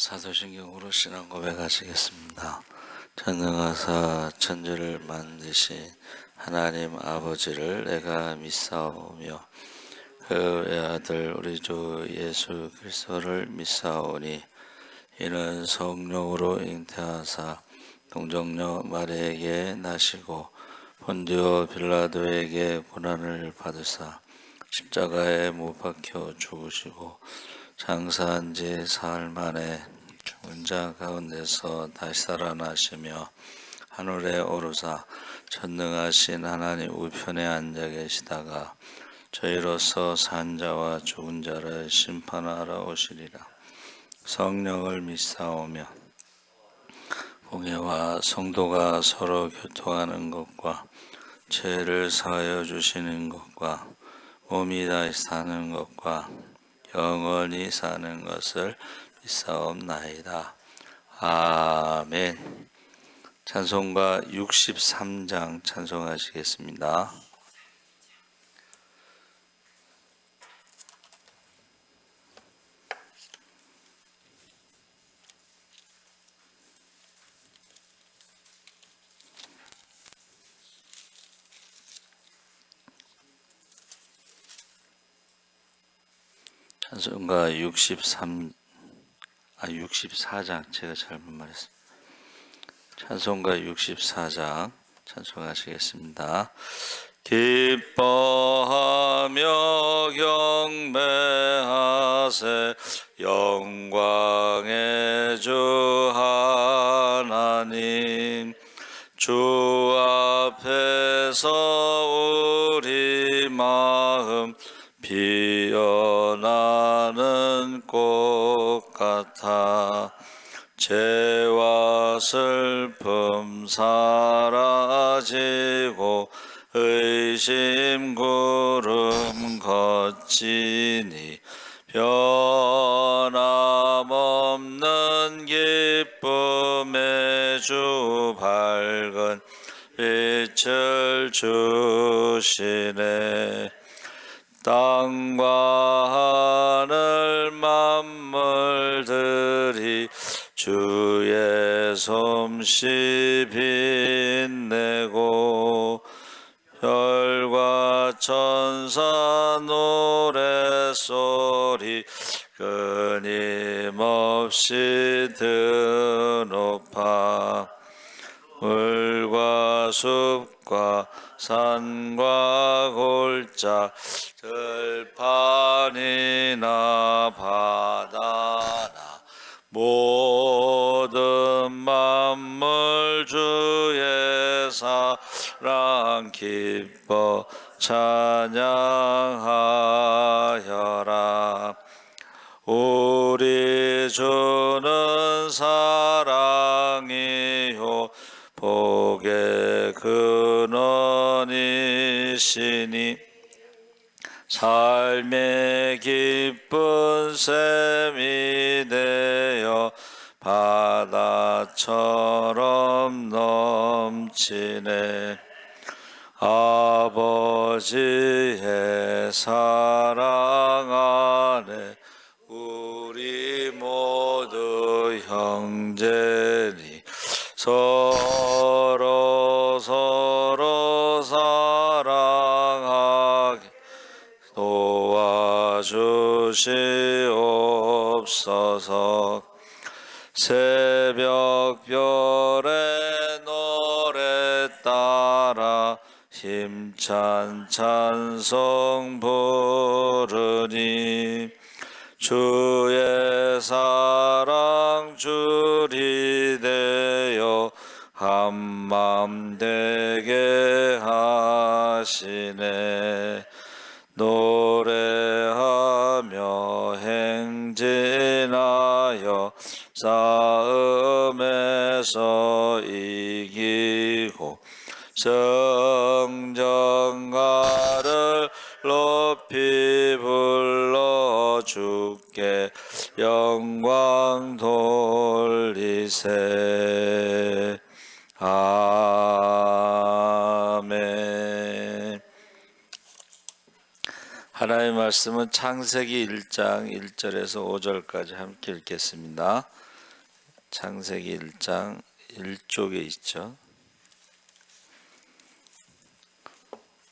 사도신경으로 신앙 고백하시겠습니다. 전능하사 천지를 만드신 하나님 아버지를 내가 믿사오며 그 외아들 우리 주 예수 그리스도를 믿사오니 이는 성령으로 잉태하사 동정녀 마리아에게 나시고 본디오 빌라도에게 고난을 받으사 십자가에 못 박혀 죽으시고 장사한 지 사흘 만에 죽은 자 가운데서 다시 살아나시며 하늘에 오르사 전능하신 하나님 우편에 앉아 계시다가 저희로서 산 자와 죽은 자를 심판하러 오시리라. 성령을 믿사오며 공예와 성도가 서로 교통하는 것과 죄를 사하여 주시는 것과 몸이 다시 사는 것과 영원히 사는 것을 믿사옵나이다. 아멘. 찬송가 63장 찬송하시겠습니다. 찬송가 64장 제가 잘못 말했습니다. 찬송가 64장 찬송하시겠습니다. 기뻐하며 경배하세 영광의 주 하나님 주 앞에서 우리 마음 피어나는 꽃 같아 죄와 슬픔 사라지고 의심 구름 걷지니 변함없는 기쁨의 주 밝은 빛을 주시네. 땅과 하늘 만물들이 주의 솜씨 빛내고 별과 천사 노래소리 끊임없이 드높아 물과 숲과 산과 골짜 들판이나 바다나 모든 만물 주의 사랑 기뻐 찬양하여라. 우리 주는 사랑이요 복의 근원이시니 삶의 기쁜 샘이 되어 바다처럼 넘치네. 아버지의 사랑 안에 우리 모두 형제니 서로 사랑하게 도와주시옵소서. 새벽별의 노래 따라 힘찬 찬송 부르니 주의 사랑 줄이 되어 한맘 되게 하시네. 노래하며 행진하여 싸움에서 이기고 성전가를 높이 불러 주께 영광 돌리세. 아멘. 하나님의 말씀은 창세기 1장 1절에서 5절까지 함께 읽겠습니다. 창세기 1장 1쪽에 있죠.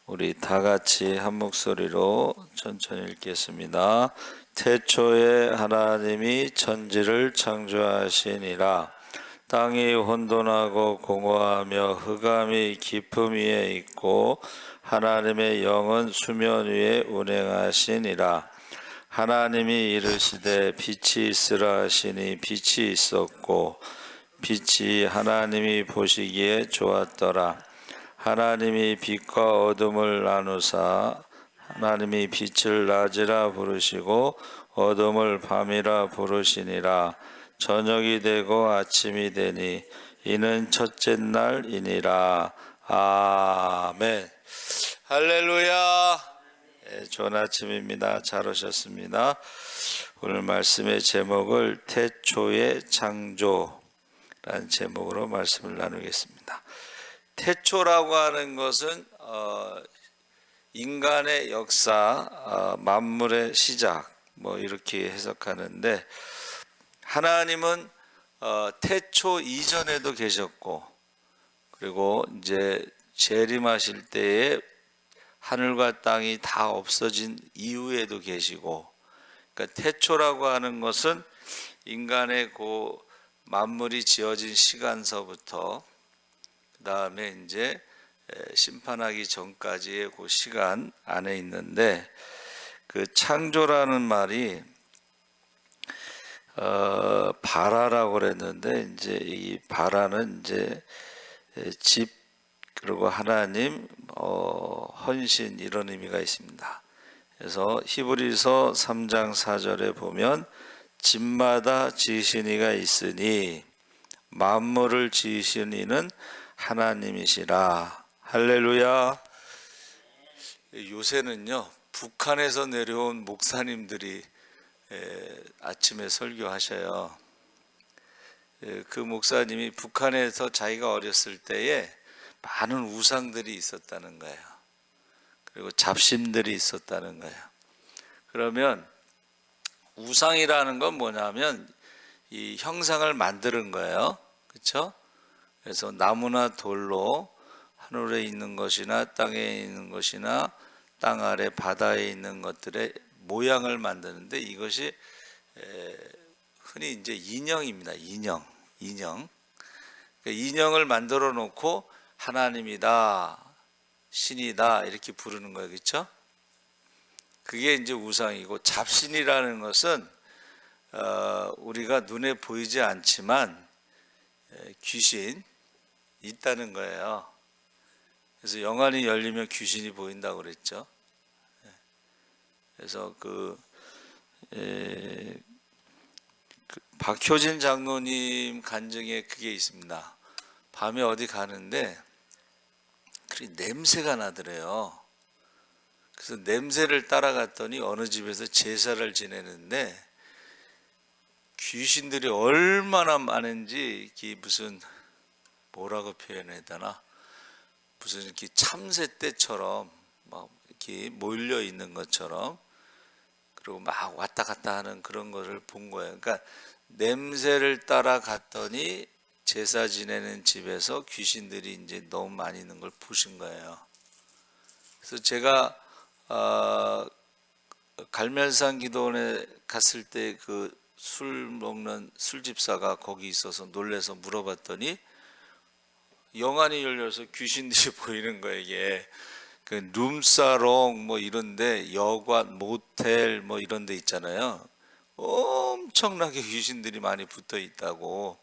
우리 다 같이 한 목소리로 천천히 읽겠습니다. 태초에 하나님이 천지를 창조하시니라. 땅이 혼돈하고 공허하며 흑암이 깊음 위에 있고 하나님의 영은 수면 위에 운행하시니라. 하나님이 이르시되 빛이 있으라 하시니 빛이 있었고 빛이 하나님이 보시기에 좋았더라. 하나님이 빛과 어둠을 나누사 하나님이 빛을 낮이라 부르시고 어둠을 밤이라 부르시니라. 저녁이 되고 아침이 되니 이는 첫째 날이니라. 아멘. 할렐루야. 좋은 아침입니다. 잘 오셨습니다. 오늘 말씀의 제목을 태초의 창조라는 제목으로 말씀을 나누겠습니다. 태초라고 하는 것은 인간의 역사, 만물의 시작 이렇게 해석하는데, 하나님은 태초 이전에도 계셨고, 그리고 이제 재림하실 때에 하늘과 땅이 다 없어진 이후에도 계시고, 그러니까 태초라고 하는 것은 인간의 그 만물이 지어진 시간서부터 그 다음에 이제 심판하기 전까지의 그 시간 안에 있는데, 그 창조라는 말이 바라라고 그랬는데, 이제 이 바라는 이제 집, 그리고 하나님, 헌신, 이런 의미가 있습니다. 그래서 히브리서 3장 4절에 보면 집마다 지으신 이가 있으니 만물을 지으신 이는 하나님이시라. 할렐루야. 요새는요, 북한에서 내려온 목사님들이 아침에 설교하셔요. 그 목사님이 북한에서 자기가 어렸을 때에 많은 우상들이 있었다는 거예요. 그리고 잡신들이 있었다는 거예요. 그러면 우상이라는 건 뭐냐면 이 형상을 만드는 거예요. 그렇죠? 그래서 나무나 돌로 하늘에 있는 것이나 땅에 있는 것이나 땅 아래 바다에 있는 것들의 모양을 만드는데, 이것이 흔히 이제 인형입니다. 인형. 그러니까 인형을 만들어 놓고 하나님이다, 신이다 이렇게 부르는 거예요. 그렇죠? 그게 이제 우상이고, 잡신이라는 것은 우리가 눈에 보이지 않지만 귀신 있다는 거예요. 그래서 영안이 열리면 귀신이 보인다고 그랬죠. 그래서 박효진 장로님 간증에 그게 있습니다. 밤에 어디 가는데 냄새가 나더래요. 그래서 냄새를 따라갔더니 어느 집에서 제사를 지내는데 귀신들이 얼마나 많은지, 이게 무슨 뭐라고 표현해야 되나, 무슨 이렇게 참새 떼처럼 막 이렇게 몰려 있는 것처럼, 그리고 막 왔다 갔다 하는 그런 거를 본 거예요. 그러니까 냄새를 따라갔더니 제사 지내는 집에서 귀신들이 이제 너무 많이 있는 걸 보신 거예요. 그래서 제가 갈멜산 기도원에 갔을 때 그 술 먹는 술집사가 거기 있어서 놀래서 물어봤더니 영안이 열려서 귀신들이 보이는 거예요. 이게 그 룸사롱 이런데, 여관, 모텔 이런 데 있잖아요. 엄청나게 귀신들이 많이 붙어 있다고.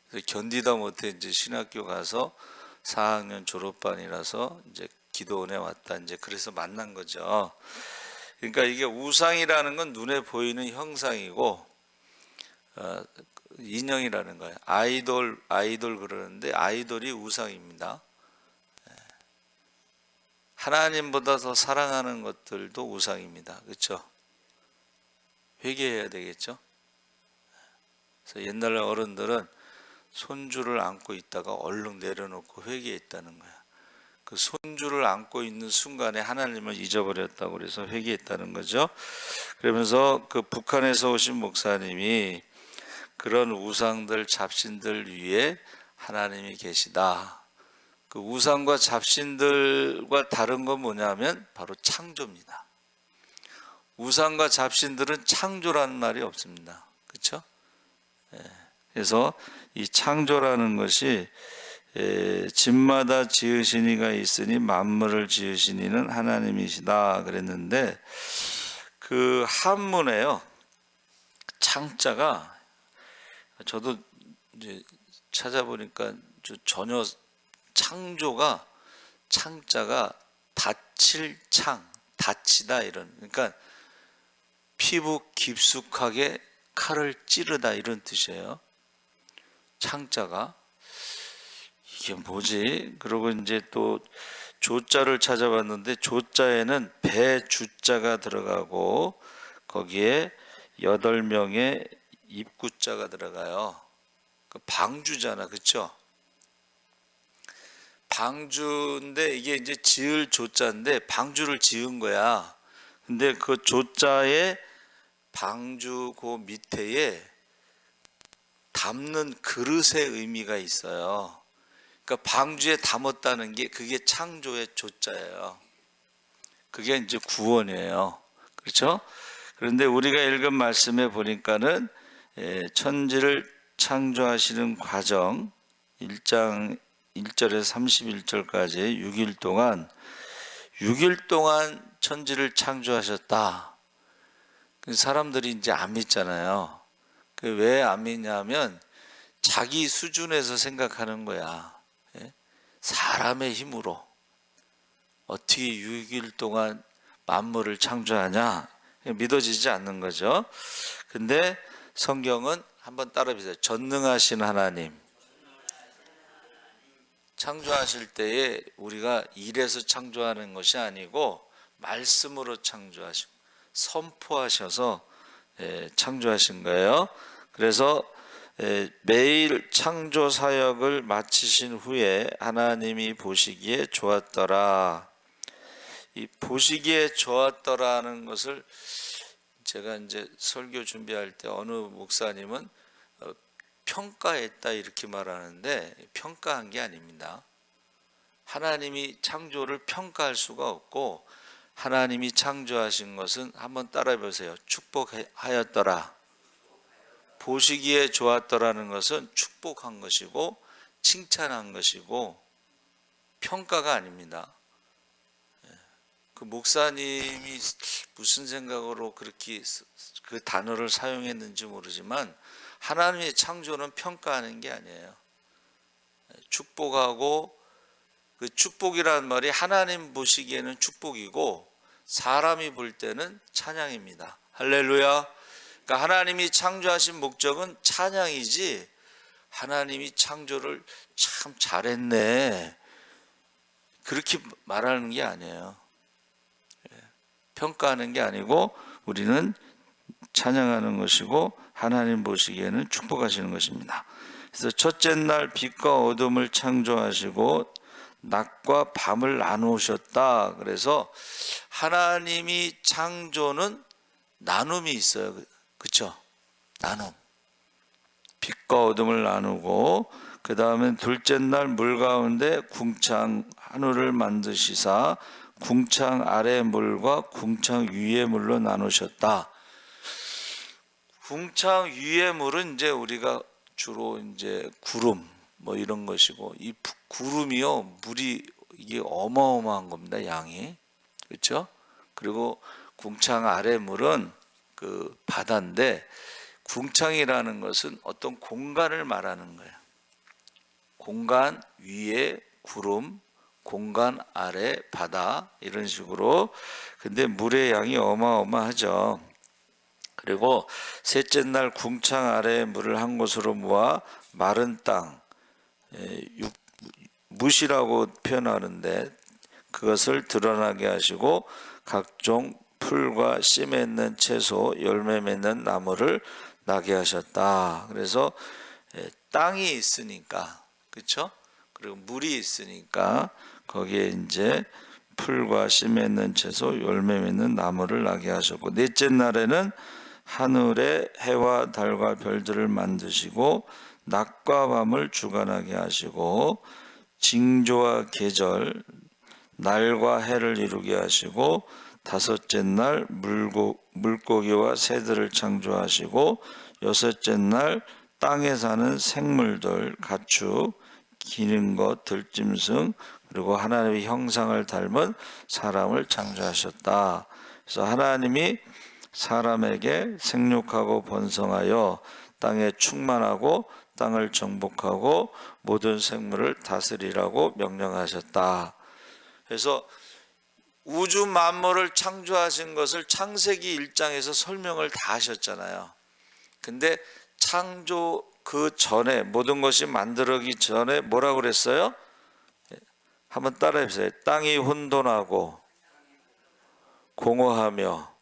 그래서 견디다 못해 이제 신학교 가서 4학년 졸업반이라서 이제 기도원에 왔다, 이제 그래서 만난 거죠. 그러니까 이게 우상이라는 건 눈에 보이는 형상이고, 인형이라는 거예요. 아이돌 그러는데 아이돌이 우상입니다. 하나님보다 더 사랑하는 것들도 우상입니다. 그렇죠? 회개해야 되겠죠? 그래서 옛날 어른들은 손주를 안고 있다가 얼른 내려놓고 회개했다는 거야. 그 손주를 안고 있는 순간에 하나님을 잊어버렸다고 그래서 회개했다는 거죠. 그러면서 그 북한에서 오신 목사님이 그런 우상들 잡신들 위에 하나님이 계시다. 그 우상과 잡신들과 다른 건 뭐냐면 바로 창조입니다. 우상과 잡신들은 창조라는 말이 없습니다. 그렇죠? 그래서 이 창조라는 것이 집마다 지으신 이가 있으니 만물을 지으신 이는 하나님이시다 그랬는데, 그 한문에요, 창자가, 저도 이제 찾아보니까 전혀 창조가, 창자가 다칠 창, 다치다, 이런, 그러니까 피부 깊숙하게 칼을 찌르다, 이런 뜻이에요. 창자가. 이게 뭐지? 그리고 이제 또 조자를 찾아봤는데, 조자에는 배주자가 들어가고 거기에 8명의 입구자가 들어가요. 그 방주잖아, 그렇죠? 방주인데 이게 이제 지을 조자인데 방주를 지은 거야. 근데 그 조자에 방주 그 밑에에 담는 그릇의 의미가 있어요. 그러니까 방주에 담았다는 게 그게 창조의 조자예요. 그게 이제 구원이에요. 그렇죠? 그런데 우리가 읽은 말씀에 보니까는 천지를 창조하시는 과정 1장 1절에서 31절까지 6일 동안 천지를 창조하셨다. 사람들이 이제 안 믿잖아요. 왜 안 믿냐면 자기 수준에서 생각하는 거야. 사람의 힘으로 어떻게 6일 동안 만물을 창조하냐, 믿어지지 않는 거죠. 근데 성경은 한번 따라해보세요. 전능하신 하나님, 창조하실 때에 우리가 일해서 창조하는 것이 아니고 말씀으로 창조하시고 선포하셔서 창조하신 거예요. 그래서 매일 창조 사역을 마치신 후에 하나님이 보시기에 좋았더라. 이 보시기에 좋았더라는 것을 제가 이제 설교 준비할 때 어느 목사님은 평가했다 이렇게 말하는데, 평가한 게 아닙니다. 하나님이 창조를 평가할 수가 없고, 하나님이 창조하신 것은 한번 따라해 보세요. 축복하였더라. 보시기에 좋았더라는 것은 축복한 것이고 칭찬한 것이고 평가가 아닙니다. 그 목사님이 무슨 생각으로 그렇게 그 단어를 사용했는지 모르지만 하나님의 창조는 평가하는 게 아니에요. 축복하고, 그 축복이라는 말이 하나님 보시기에는 축복이고 사람이 볼 때는 찬양입니다. 할렐루야. 그러니까 하나님이 창조하신 목적은 찬양이지, 하나님이 창조를 참 잘했네 그렇게 말하는 게 아니에요. 평가하는 게 아니고 우리는 찬양하는 것이고 하나님 보시기에는 축복하시는 것입니다. 그래서 첫째 날 빛과 어둠을 창조하시고 낮과 밤을 나누셨다. 그래서 하나님이 창조는 나눔이 있어요. 그렇죠? 나눔. 빛과 어둠을 나누고, 그 다음에 둘째 날 물 가운데 궁창 하늘을 만드시사 궁창 아래 물과 궁창 위의 물로 나누셨다. 궁창 위의 물은 이제 우리가 주로 이제 구름 뭐 이런 것이고, 이 구름이요, 물이 이게 어마어마한 겁니다, 양이. 그렇죠? 그리고 궁창 아래 물은 그 바다인데, 궁창이라는 것은 어떤 공간을 말하는 거예요. 공간 위에 구름, 공간 아래 바다, 이런 식으로. 근데 물의 양이 어마어마하죠. 그리고 셋째 날 궁창 아래 물을 한 곳으로 모아 마른 땅, 무시라고 표현하는데 그것을 드러나게 하시고 각종 풀과 씨 맺는 채소, 열매 맺는 나무를 나게 하셨다. 그래서 땅이 있으니까, 그렇죠? 그리고 물이 있으니까 거기에 이제 풀과 씨 맺는 채소, 열매 맺는 나무를 나게 하셨고, 넷째 날에는 하늘에 해와 달과 별들을 만드시고 낮과 밤을 주관하게 하시고 징조와 계절 날과 해를 이루게 하시고 다섯째 날 물고기와 새들을 창조하시고 여섯째 날 땅에 사는 생물들 가축 기는 것 들짐승 그리고 하나님의 형상을 닮은 사람을 창조하셨다. 그래서 하나님이 사람에게 생육하고 번성하여 땅에 충만하고 땅을 정복하고 모든 생물을 다스리라고 명령하셨다. 그래서 우주 만물을 창조하신 것을 창세기 1장에서 설명을 다 하셨잖아요. 근데 창조 그 전에 모든 것이 만들어지기 전에 뭐라고 그랬어요? 한번 따라해 보세요. 땅이 혼돈하고 공허하며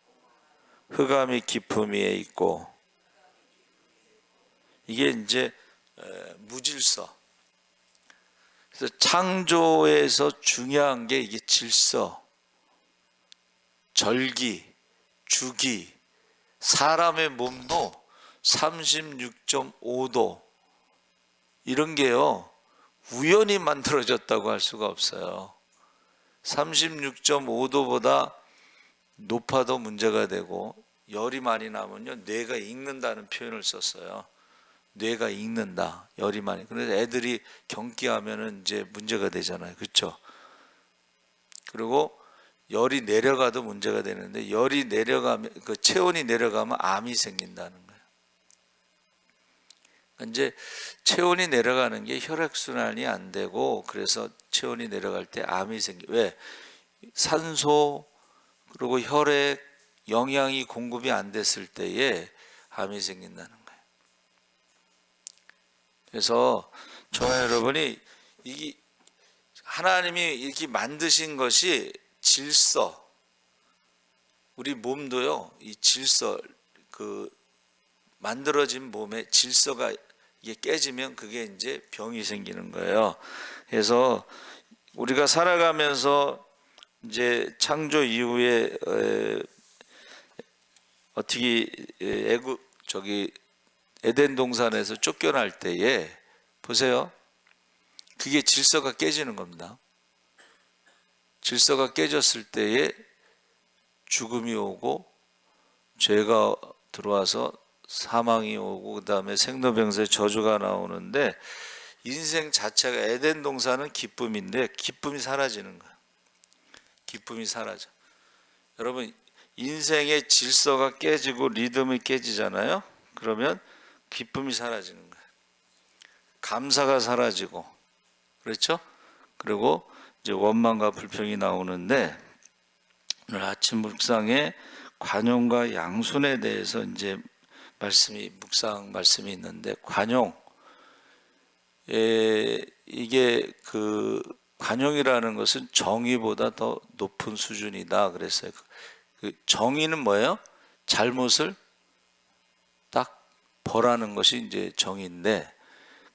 흑암이 깊음 위에 있고, 이게 이제 무질서. 그래서 창조에서 중요한 게 이게 질서, 절기, 주기. 사람의 몸도 36.5도 이런 게요 우연히 만들어졌다고 할 수가 없어요. 36.5도보다 높아도 문제가 되고 열이 많이 나면요 뇌가 익는다는 표현을 썼어요. 뇌가 익는다, 열이 많이. 그래서 애들이 경기하면은 이제 문제가 되잖아요, 그렇죠? 그리고 열이 내려가도 문제가 되는데 열이 내려가면 그 체온이 내려가면 암이 생긴다는 거예요. 이제 체온이 내려가는 게 혈액 순환이 안 되고 그래서 체온이 내려갈 때 암이 왜? 산소 그리고 혈액 영양이 공급이 안 됐을 때에 암이 생긴다는 거예요. 그래서 저와 여러분이 이 하나님이 이렇게 만드신 것이 질서, 우리 몸도요 이 질서, 그 만들어진 몸의 질서가 이게 깨지면 그게 이제 병이 생기는 거예요. 그래서 우리가 살아가면서 이제 창조 이후에 어떻게 에덴 동산에서 쫓겨날 때에 보세요. 그게 질서가 깨지는 겁니다. 질서가 깨졌을 때에 죽음이 오고 죄가 들어와서 사망이 오고 그 다음에 생로병사의 저주가 나오는데 인생 자체가 에덴 동산은 기쁨인데 기쁨이 사라지는 거예요. 기쁨이 사라져. 여러분 인생의 질서가 깨지고 리듬이 깨지잖아요. 그러면 기쁨이 사라지는 거예요. 감사가 사라지고 그렇죠? 그리고 이제 원망과 불평이 나오는데 오늘 아침 묵상에 관용과 양순에 대해서 이제 묵상 말씀이 있는데 관용 이게 그 관용이라는 것은 정의보다 더 높은 수준이다 그랬어요. 그 정의는 뭐예요? 잘못을 딱 벌하는 것이 이제 정의인데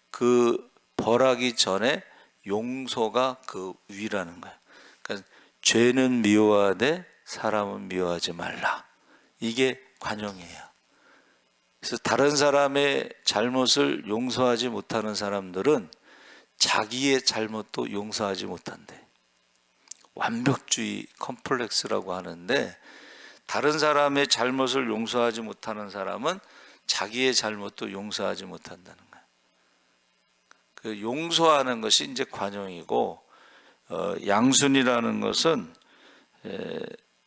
그 벌하기 전에 용서가 그 위라는 거예요. 그러니까 죄는 미워하되 사람은 미워하지 말라. 이게 관용이에요. 그래서 다른 사람의 잘못을 용서하지 못하는 사람들은 자기의 잘못도 용서하지 못한대. 완벽주의 컴플렉스라고 하는데 다른 사람의 잘못을 용서하지 못하는 사람은 자기의 잘못도 용서하지 못한다는 거예요. 그 용서하는 것이 이제 관용이고 양순이라는 것은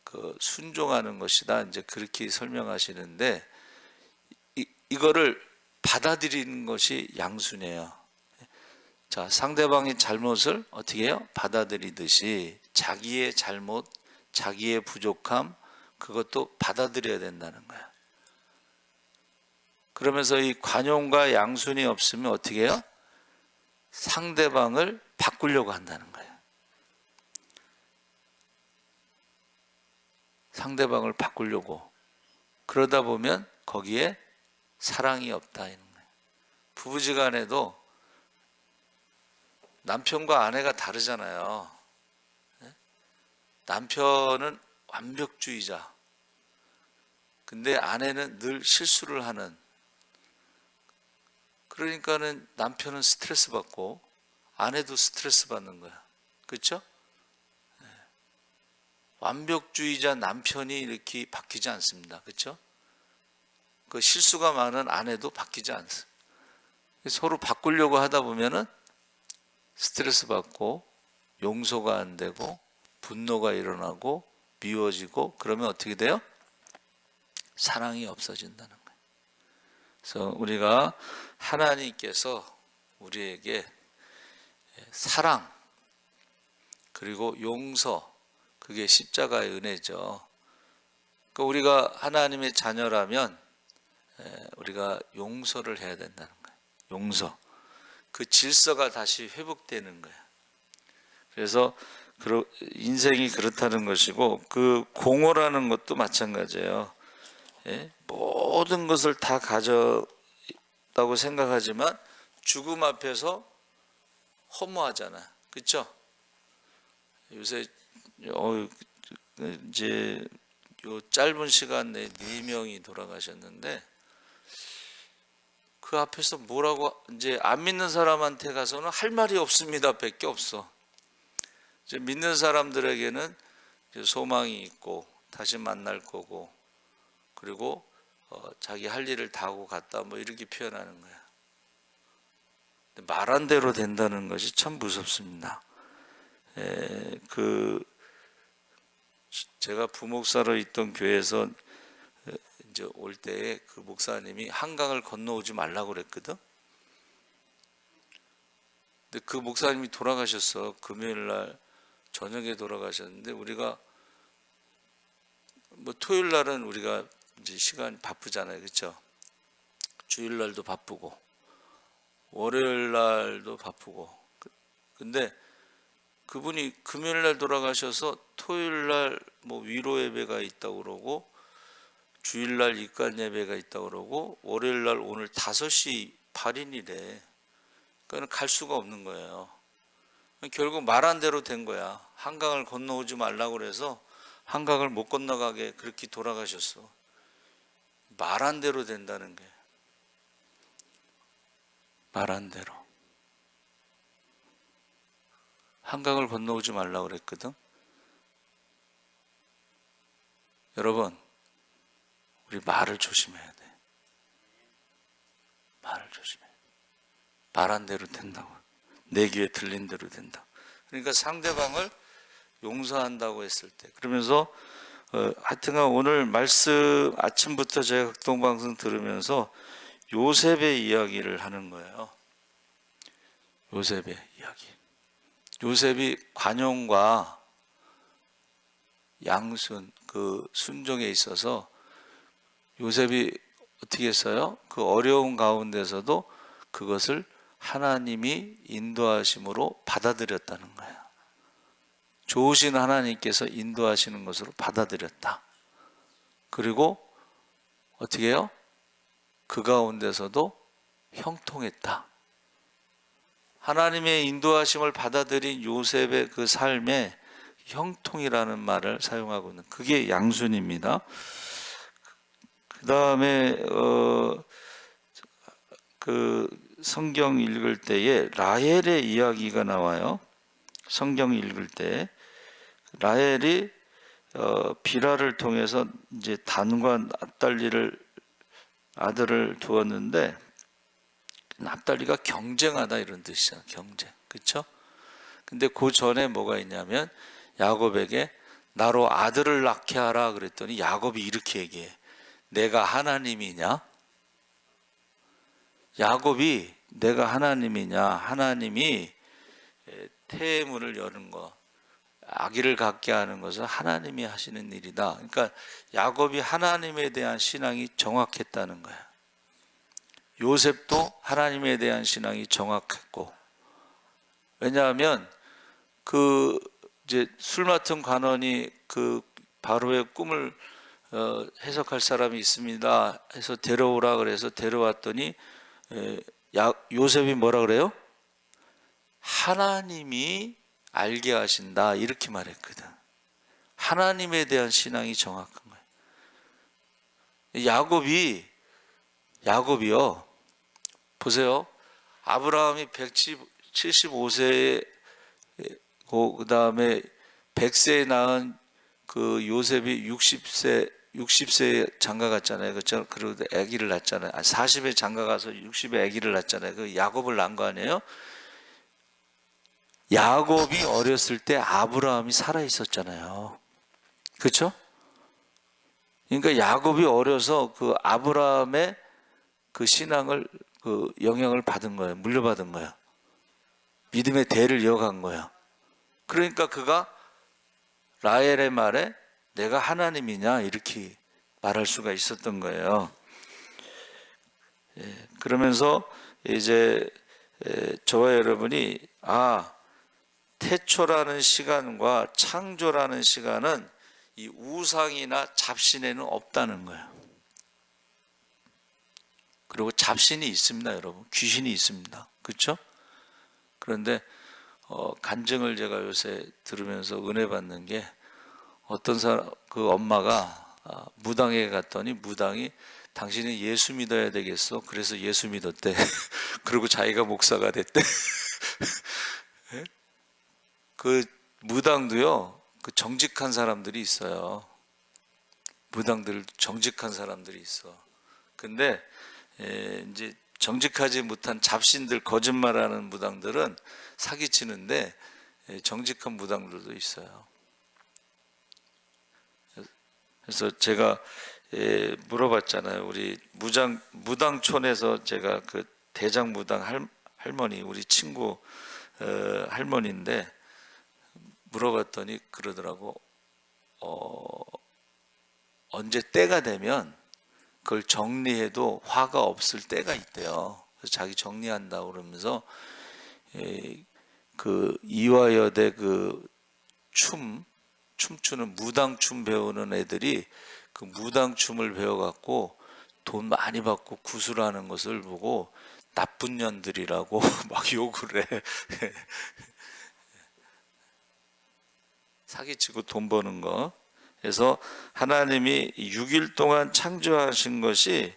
그 순종하는 것이다. 이제 그렇게 설명하시는데 이거를 받아들이는 것이 양순이에요. 자, 상대방의 잘못을 어떻게 해요? 받아들이듯이 자기의 잘못, 자기의 부족함 그것도 받아들여야 된다는 거야. 그러면서 이 관용과 양순이 없으면 어떻게 해요? 상대방을 바꾸려고 한다는 거예요. 상대방을 바꾸려고. 그러다 보면 거기에 사랑이 없다 이런 거예요. 부부지간에도 남편과 아내가 다르잖아요. 남편은 완벽주의자. 근데 아내는 늘 실수를 하는, 그러니까는 남편은 스트레스 받고 아내도 스트레스 받는 거야. 그렇죠? 완벽주의자 남편이 이렇게 바뀌지 않습니다. 그렇죠? 그 실수가 많은 아내도 바뀌지 않습니다. 서로 바꾸려고 하다 보면은 스트레스 받고 용서가 안 되고 분노가 일어나고 미워지고, 그러면 어떻게 돼요? 사랑이 없어진다는 거예요. 그래서 우리가 하나님께서 우리에게 사랑 그리고 용서, 그게 십자가의 은혜죠. 그러니까 우리가 하나님의 자녀라면 우리가 용서를 해야 된다는 거예요. 용서. 그 질서가 다시 회복되는 거예요. 그래서 인생이 그렇다는 것이고, 그 공허라는 것도 마찬가지예요. 모든 것을 다 가졌다고 생각하지만 죽음 앞에서 허무하잖아. 그렇죠? 요새 이제 요 짧은 시간 내에 4명이 돌아가셨는데, 그 앞에서 뭐라고, 이제 안 믿는 사람한테 가서는 할 말이 없습니다 밖에 없어. 이제 믿는 사람들에게는 소망이 있고 다시 만날 거고, 그리고 자기 할 일을 다 하고 갔다, 뭐 이렇게 표현하는 거야. 말한 대로 된다는 것이 참 무섭습니다. 제가 부목사로 있던 교회에서 이제 올 때에 그 목사님이 한강을 건너오지 말라고 그랬거든. 근데 그 목사님이 돌아가셨어. 금요일 날 저녁에 돌아가셨는데, 우리가 뭐 토요일 날은 우리가 이제 시간 바쁘잖아요. 그렇죠? 주일 날도 바쁘고 월요일 날도 바쁘고. 근데 그분이 금요일 날 돌아가셔서 토요일 날 뭐 위로 예배가 있다고 그러고, 주일 날 입관 예배가 있다고 그러고, 월요일 날 오늘 5시 발인이래. 그러니까 갈 수가 없는 거예요. 결국 말한 대로 된 거야. 한강을 건너오지 말라고 그래서 한강을 못 건너가게 그렇게 돌아가셨어. 말한 대로 된다는 게. 말한 대로. 한강을 건너오지 말라고 그랬거든. 여러분, 우리 말을 조심해야 돼. 말을 조심해야 돼. 말한 대로 된다고. 내 귀에 들린 대로 된다. 그러니까 상대방을 용서한다고 했을 때, 그러면서 하여튼간 오늘 말씀 아침부터 제가 극동방송 들으면서 요셉의 이야기를 하는 거예요. 요셉의 이야기. 요셉이 관용과 양순, 그 순종에 있어서 요셉이 어떻게 했어요? 그 어려운 가운데서도 그것을 하나님이 인도하심으로 받아들였다는 거예요. 좋으신 하나님께서 인도하시는 것으로 받아들였다. 그리고 어떻게 해요? 그 가운데서도 형통했다. 하나님의 인도하심을 받아들인 요셉의 그 삶에 형통이라는 말을 사용하고 있는, 그게 양순입니다. 그 다음에 그 성경 읽을 때에 라헬의 이야기가 나와요. 성경 읽을 때 라헬이 비라를 통해서 이제 단과 납달리를 아들을 두었는데, 납달리가 경쟁하다 이런 뜻이잖아. 경쟁. 그렇죠? 근데 그 전에 뭐가 있냐면, 야곱에게 나로 아들을 낳게 하라 그랬더니 야곱이 이렇게 얘기해. 내가 하나님이냐? 야곱이 내가 하나님이냐? 하나님이 태의 문을 여는 거, 아기를 갖게 하는 것은 하나님이 하시는 일이다. 그러니까 야곱이 하나님에 대한 신앙이 정확했다는 거야. 요셉도 하나님에 대한 신앙이 정확했고, 왜냐하면 그 이제 술 맡은 관원이 그 바로의 꿈을 해석할 사람이 있습니다 해서 데려오라 그래서 데려왔더니 요셉이 뭐라 그래요? 하나님이 알게 하신다 이렇게 말했거든. 하나님에 대한 신앙이 정확한 거예요. 야곱이요. 보세요. 아브라함이 175세에 그 다음에 100세에 낳은 그 요셉이 60세에 장가 갔잖아요. 그렇죠? 그리고 아기를 낳잖아요. 40에 장가 가서 60에 아기를 낳잖아요. 그 야곱을 낳은 거 아니에요? 야곱이 어렸을 때 아브라함이 살아 있었잖아요. 그렇죠? 그러니까 야곱이 어려서 그 아브라함의 그 신앙을 그 영향을 받은 거예요. 물려받은 거예요. 믿음의 대를 이어간 거예요. 그러니까 그가 라헬의 말에 내가 하나님이냐 이렇게 말할 수가 있었던 거예요. 그러면서 이제 저와 여러분이 태초라는 시간과 창조라는 시간은 이 우상이나 잡신에는 없다는 거예요. 그리고 잡신이 있습니다, 여러분. 귀신이 있습니다. 그렇죠? 그런데 간증을 제가 요새 들으면서 은혜 받는 게 어떤 사람 그 엄마가 무당에 갔더니 무당이 당신이 예수 믿어야 되겠어. 그래서 예수 믿었대. 그리고 자기가 목사가 됐대. 그 무당도요. 그 정직한 사람들이 있어요. 무당들 정직한 사람들이 있어. 근데 이제 정직하지 못한 잡신들 거짓말하는 무당들은 사기치는데 정직한 무당들도 있어요. 그래서 제가 물어봤잖아요. 우리 무당촌에서 제가 그 대장 무당 할머니 우리 친구 할머니인데 물어봤더니 그러더라고. 언제 때가 되면 그걸 정리해도 화가 없을 때가 있대요. 그래서 자기 정리한다고 그러면서 그 이화여대 그 춤추는 무당춤 배우는 애들이 그 무당춤을 배워갖고 돈 많이 받고 구슬하는 것을 보고 나쁜 년들이라고 막 욕을 해. 사기치고 돈 버는 거. 그래서 하나님이 6일 동안 창조하신 것이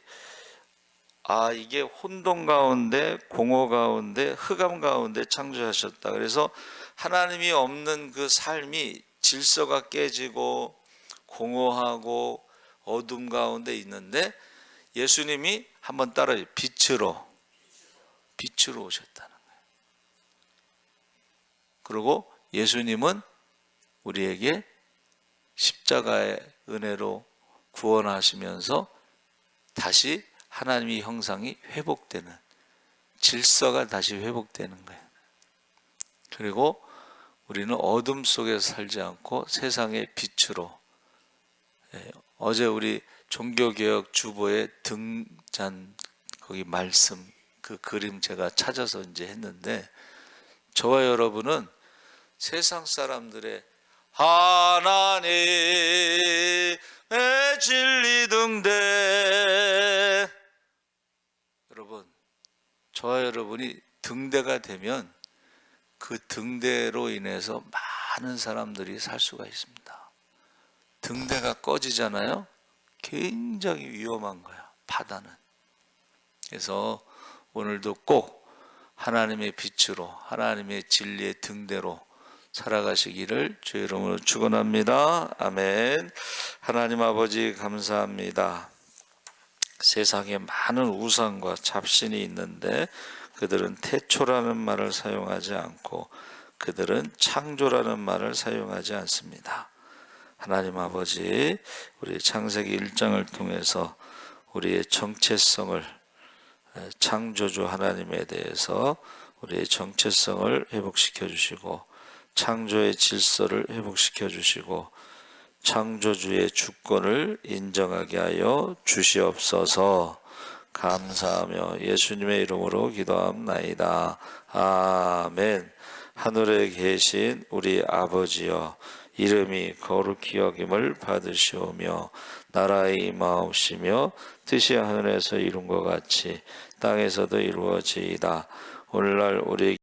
이게 혼돈 가운데 공허 가운데 흑암 가운데 창조하셨다. 그래서 하나님이 없는 그 삶이 질서가 깨지고 공허하고 어둠 가운데 있는데 예수님이 한번 따라해요. 빛으로 오셨다는 거예요. 그리고 예수님은 우리에게 십자가의 은혜로 구원하시면서 다시 하나님의 형상이 회복되는 질서가 다시 회복되는 거예요. 그리고 우리는 어둠 속에서 살지 않고 세상의 빛으로. 어제 우리 종교개혁 주보의 등잔 거기 말씀 그 그림 제가 찾아서 이제 했는데 저와 여러분은 세상 사람들의 하나님의 진리 등대. 여러분, 저와 여러분이 등대가 되면 그 등대로 인해서 많은 사람들이 살 수가 있습니다. 등대가 꺼지잖아요. 굉장히 위험한 거야, 바다는. 그래서 오늘도 꼭 하나님의 빛으로 하나님의 진리의 등대로 살아가시기를 주의 이름으로 축원합니다. 아멘. 하나님 아버지 감사합니다. 세상에 많은 우상과 잡신이 있는데 그들은 태초라는 말을 사용하지 않고 그들은 창조라는 말을 사용하지 않습니다. 하나님 아버지, 우리 창세기 1장을 통해서 우리의 정체성을 창조주 하나님에 대해서 우리의 정체성을 회복시켜 주시고 창조의 질서를 회복시켜 주시고 창조주의 주권을 인정하게 하여 주시옵소서. 감사하며 예수님의 이름으로 기도합나이다. 아멘. 하늘에 계신 우리 아버지여, 이름이 거룩히 여김을 받으시오며 나라의 임하옵시며 뜻이 하늘에서 이룬 것 같이 땅에서도 이루어지이다. 오늘날 우리